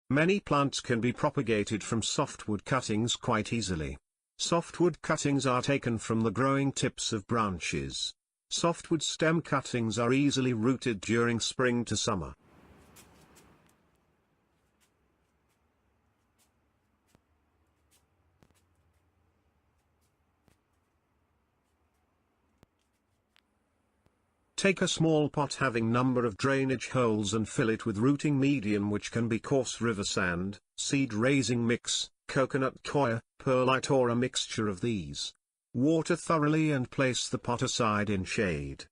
Many plants can be propagated from softwood cuttings quite easily. Softwood cuttings are taken from the growing tips of branches. Softwood stem cuttings are easily rooted during spring to summer. Take a small pot having number of drainage holes and fill it with rooting medium, which can be coarse river sand, seed raising mix, coconut coir, perlite, or a mixture of these. Water thoroughly and place the pot aside in shade.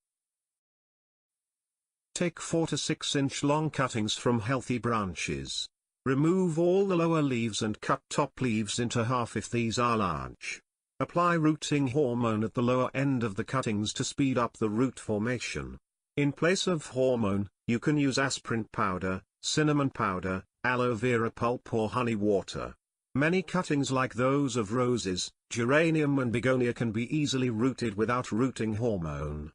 Take 4 to 6 inch long cuttings from healthy branches. Remove all the lower leaves and cut top leaves into half if these are large. Apply rooting hormone at the lower end of the cuttings to speed up the root formation. In place of hormone, you can use aspirin powder, cinnamon powder, aloe vera pulp, or honey water. Many cuttings like those of roses, geranium and begonia can be easily rooted without rooting hormone.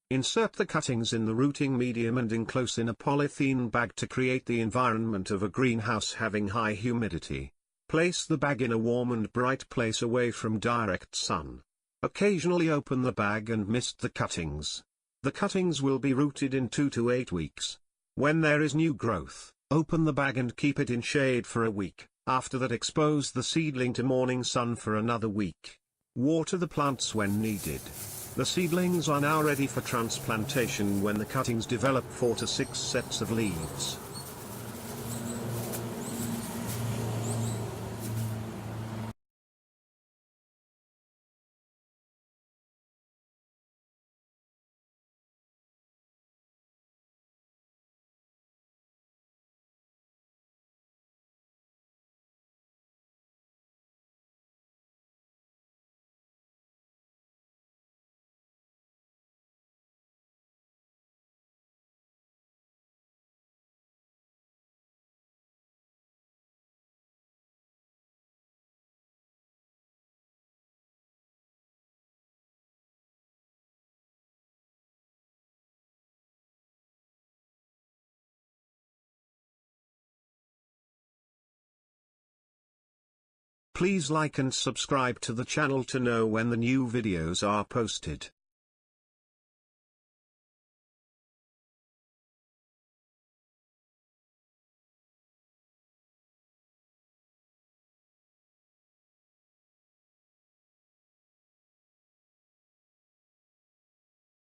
Insert the cuttings in the rooting medium and enclose in a polythene bag to create the environment of a greenhouse having high humidity. Place the bag in a warm and bright place away from direct sun. Occasionally open the bag and mist the cuttings. The cuttings will be rooted in 2 to 8 weeks. When there is new growth, open the bag and keep it in shade for a week. After that, expose the seedling to morning sun for another week. Water the plants when needed. The seedlings are now ready for transplantation when the cuttings develop 4 to 6 sets of leaves. Please like and subscribe to the channel to know when the new videos are posted.